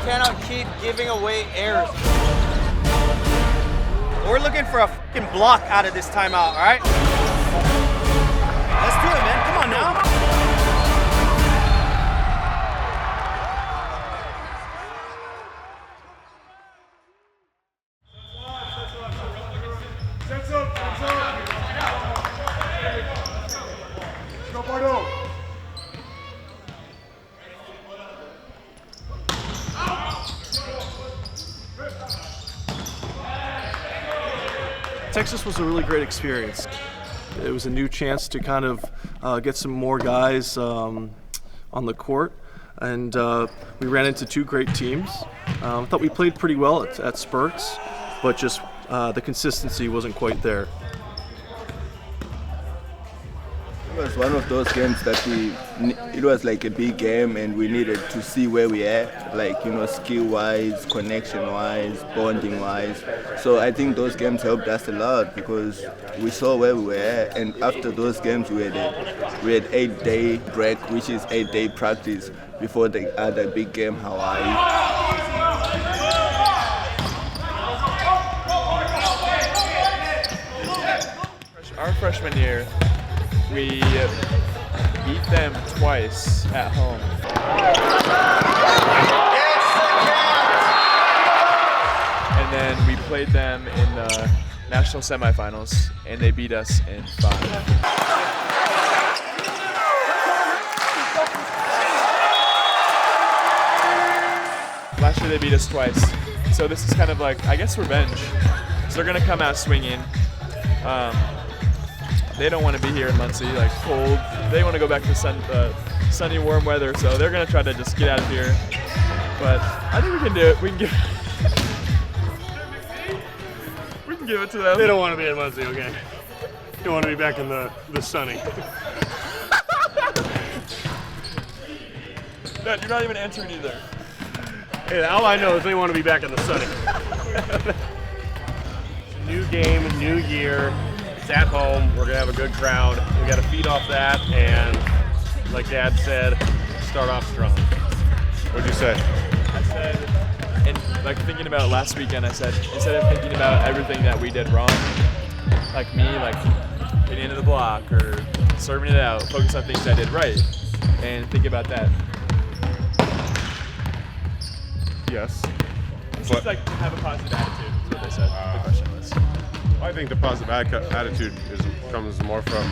cannot keep giving away errors. We're looking for a fucking block out of this timeout, all right? Let's do it, man. Come on now. Texas was a really great experience. It was a new chance to kind of get some more guys on the court, and we ran into two great teams. I thought we played pretty well at spurts, but just the consistency wasn't quite there. It was one of those games that it was like a big game, and we needed to see where we at, like, you know, skill-wise, connection-wise, bonding-wise. So I think those games helped us a lot because we saw where we were at, and after those games we had 8-day break, which is 8-day practice before the other big game, Hawaii. Our freshman year, we beat them twice at home. And then we played them in the national semifinals, and they beat us in 5. Last year they beat us twice. So this is kind of like, I guess, revenge. So they're gonna come out swinging. They don't want to be here in Muncie, like cold. They want to go back to sunny, warm weather, so they're going to try to just get out of here. But I think we can do it. We can give it to them. They don't want to be in Muncie, okay? They want to be back in the sunny. Dad, you're not even answering either. Hey, all I know is they want to be back in the sunny. New game, new year. It's at home. We're going to have a good crowd. We got to feed off that, and like Dad said, start off strong. What'd you say? I said, and like thinking about it last weekend, I said, instead of thinking about everything that we did wrong, like me, like getting into the block or serving it out, focus on things I did right, and think about that. Yes. Just like have a positive attitude, is what they said. The question was. I think the positive attitude comes more from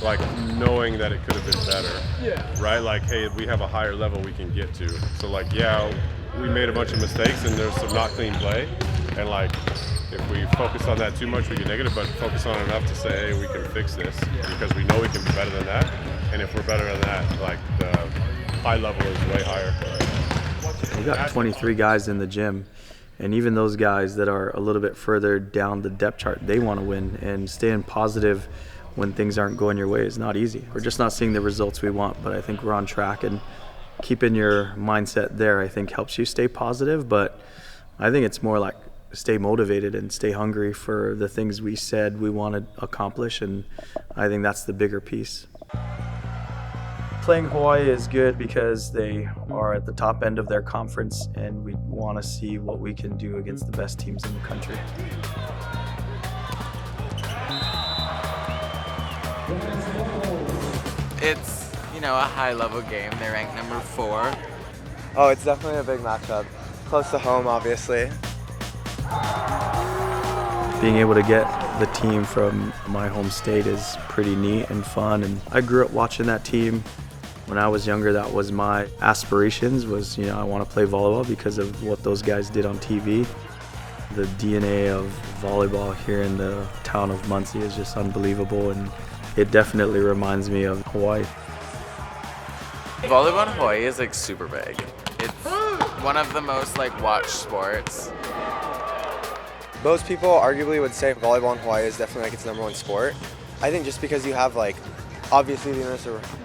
like knowing that it could have been better. Yeah. Right? Like, hey, we have a higher level we can get to. So like, yeah, we made a bunch of mistakes and there's some not clean play. And like, if we focus on that too much, we get negative, but focus on enough to say, hey, we can fix this because we know we can be better than that. And if we're better than that, like the high level is way higher. We got 23 guys in the gym. And even those guys that are a little bit further down the depth chart, they want to win. And staying positive when things aren't going your way is not easy. We're just not seeing the results we want, but I think we're on track. And keeping your mindset there, I think, helps you stay positive. But I think it's more like stay motivated and stay hungry for the things we said we want to accomplish. And I think that's the bigger piece. Playing Hawaii is good because they are at the top end of their conference, and we want to see what we can do against the best teams in the country. It's, you know, a high-level game. They're ranked number 4. Oh, it's definitely a big matchup. Close to home, obviously. Being able to get the team from my home state is pretty neat and fun, and I grew up watching that team. When I was younger, that was my aspirations, was, you know, I want to play volleyball because of what those guys did on TV. The DNA of volleyball here in the town of Muncie is just unbelievable, and it definitely reminds me of Hawaii. Volleyball in Hawaii is like super big. It's one of the most like watched sports. Most people arguably would say volleyball in Hawaii is definitely like its #1 sport. I think just because you have like obviously the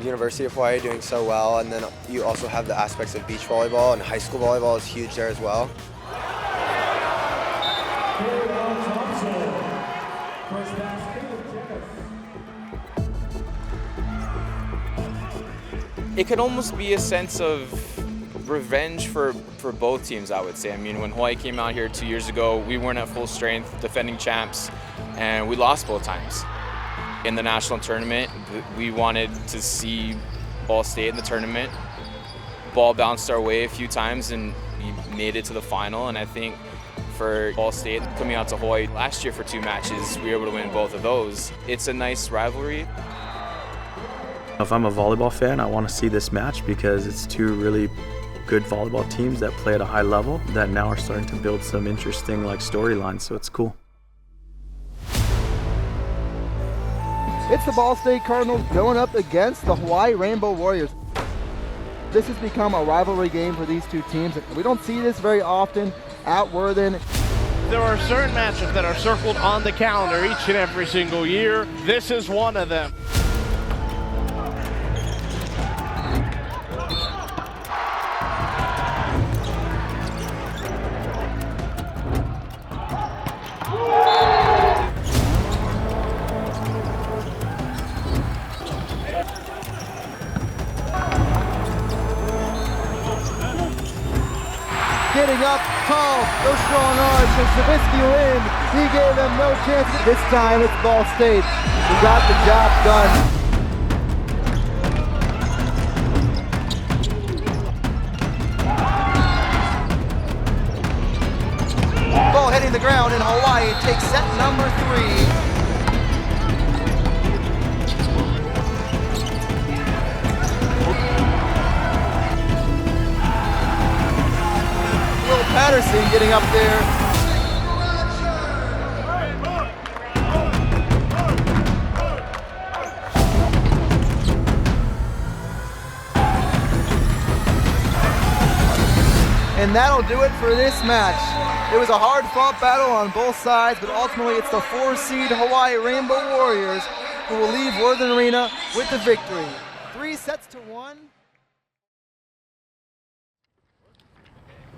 University of Hawaii doing so well, and then you also have the aspects of beach volleyball, and high school volleyball is huge there as well. It could almost be a sense of revenge for both teams, I would say. I mean, when Hawaii came out here 2 years ago, we weren't at full strength, defending champs, and we lost both times. In the national tournament, we wanted to see Ball State in the tournament. Ball bounced our way a few times, and we made it to the final, and I think for Ball State coming out to Hawaii last year for 2 matches, we were able to win both of those. It's a nice rivalry. If I'm a volleyball fan, I want to see this match because it's 2 really good volleyball teams that play at a high level that now are starting to build some interesting storylines, so it's cool. It's the Ball State Cardinals going up against the Hawaii Rainbow Warriors. This has become a rivalry game for these 2 teams. We don't see this very often at Worthen. There are certain matches that are circled on the calendar each and every single year. This is one of them. Getting up tall, those strong arms, and Savitsky in. He gave them no chance. This time it's Ball State. He got the job done. Ball hitting the ground, and Hawaii takes set number 3. Patterson getting up there. And that'll do it for this match. It was a hard-fought battle on both sides, but ultimately it's the 4-seed Hawaii Rainbow Warriors who will leave Worthen Arena with the victory. 3-1.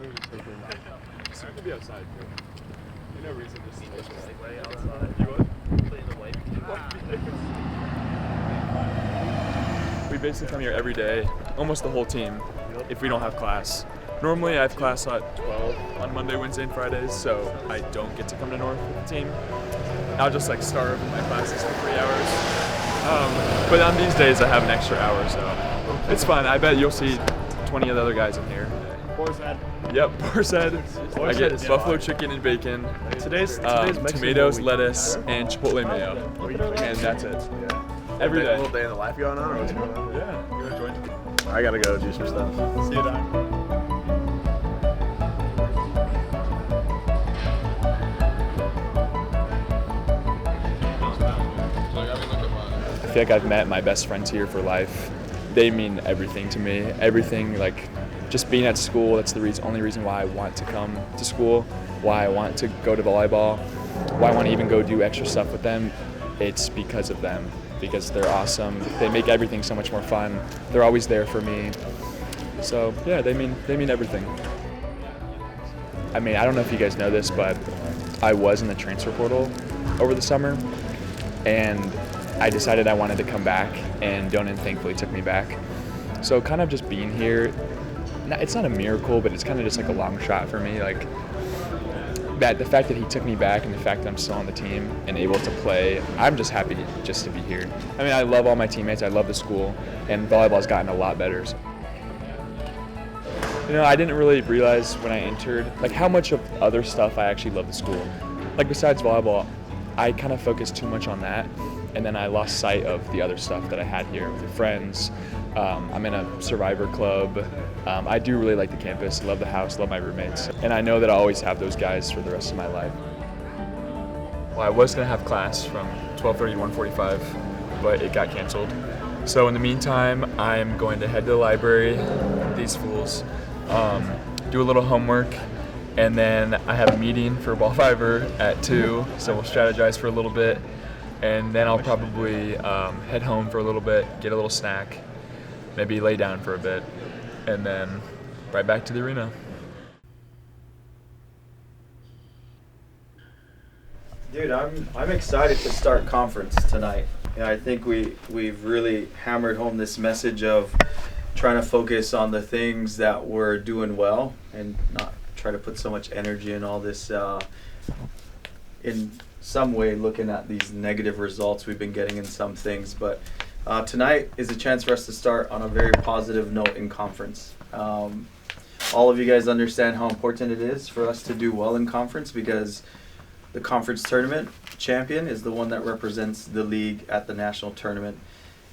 We could be outside too. No reason to play outside. You would? Play in the white. We basically come here every day, almost the whole team, if we don't have class. Normally I have class at 12 on Monday, Wednesday, and Fridays, so I don't get to come to North with the team. I'll just starve my classes for 3 hours. But on these days I have an extra hour, so it's fun. I bet you'll see 20 of the other guys in here. Yep, boar's head. I get buffalo chicken and bacon. Today's tomatoes, lettuce, and chipotle mayo. And that's it. Every day. A little day in the life going on, or what's going on? Yeah, you want to join? I gotta go do some stuff. See you, Doc. I feel like I've met my best friends here for life. They mean everything to me. Everything, just being at school, that's the only reason why I want to come to school, why I want to go to volleyball, why I want to even go do extra stuff with them. It's because of them, because they're awesome. They make everything so much more fun. They're always there for me. So yeah, they mean everything. I mean, I don't know if you guys know this, but I was in the transfer portal over the summer, and I decided I wanted to come back, and Donan thankfully took me back. So kind of just being here, it's not a miracle, but it's kind of just a long shot for me. The fact that he took me back and the fact that I'm still on the team and able to play, I'm just happy just to be here. I mean, I love all my teammates, I love the school, and volleyball's gotten a lot better. So. I didn't really realize when I entered, how much of other stuff I actually love the school. Besides volleyball, I kind of focused too much on that, and then I lost sight of the other stuff that I had here with friends. I'm in a survivor club. I do really like the campus, love the house, love my roommates. And I know that I'll always have those guys for the rest of my life. Well, I was gonna have class from 12:30 to 1:45, but it got canceled. So in the meantime, I'm going to head to the library, these fools, do a little homework, and then I have a meeting for Ball Fiber at 2, so we'll strategize for a little bit, and then I'll probably head home for a little bit, get a little snack, maybe lay down for a bit, and then right back to the arena. Dude, I'm excited to start conference tonight. I think we've really hammered home this message of trying to focus on the things that we're doing well and not try to put so much energy in all this, in some way looking at these negative results we've been getting in some things. But tonight is a chance for us to start on a very positive note in conference. All of you guys understand how important it is for us to do well in conference, because the conference tournament champion is the one that represents the league at the national tournament,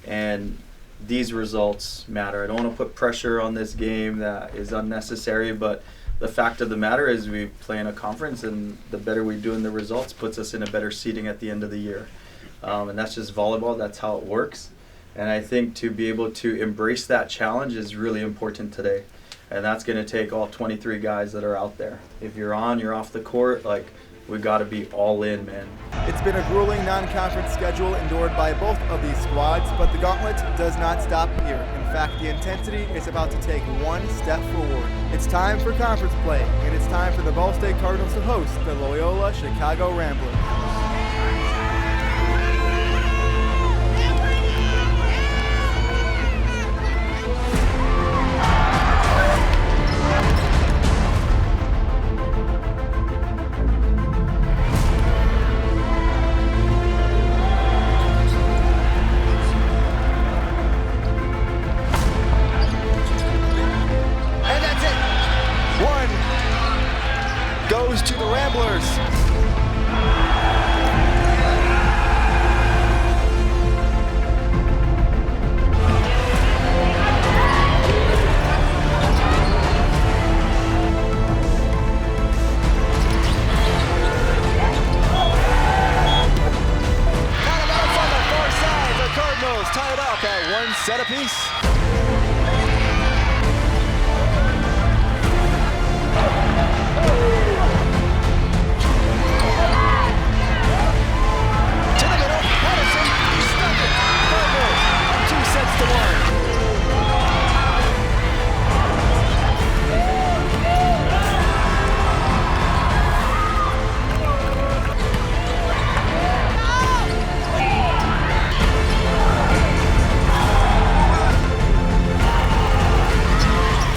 and these results matter. I don't want to put pressure on this game that is unnecessary, but the fact of the matter is we play in a conference, and the better we do in the results puts us in a better seating at the end of the year. And that's just volleyball. That's how it works. And I think to be able to embrace that challenge is really important today. And that's going to take all 23 guys that are out there. If you're on, you're off the court, like, we got to be all in, man. It's been a grueling non-conference schedule endured by both of these squads, but the gauntlet does not stop here. In fact, the intensity is about to take one step forward. It's time for conference play, and it's time for the Ball State Cardinals to host the Loyola Chicago Ramblers. Goes to the Ramblers. Cardinals tie it up at one set apiece. To the middle, Madison, stuck it. Cardinals up 2 sets to 1.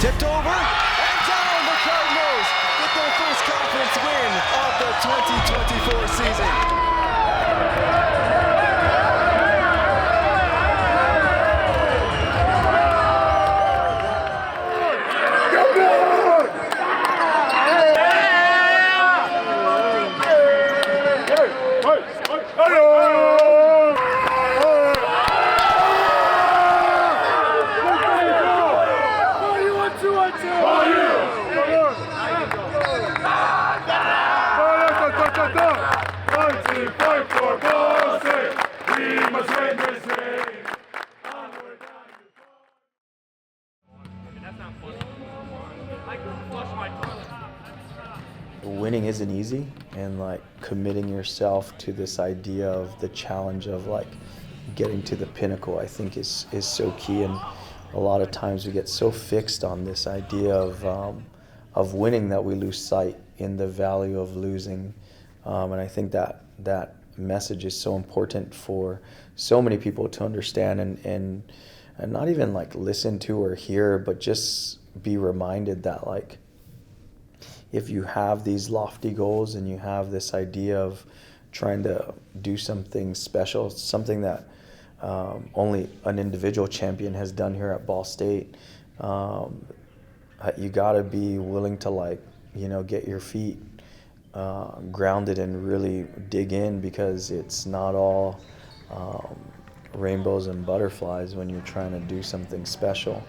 Tipped over and down. The Cardinals get their first conference win of the 2024 season. Winning isn't easy, and like committing yourself to this idea of the challenge of like getting to the pinnacle, I think is so key. And a lot of times we get so fixed on this idea of winning that we lose sight in the value of losing. And I think that message is so important for so many people to understand and not even like listen to or hear, but just be reminded that like if you have these lofty goals and you have this idea of trying to do something special, something that only an individual champion has done here at Ball State, you got to be willing to like, you know, get your feet grounded and really dig in, because it's not all rainbows and butterflies when you're trying to do something special.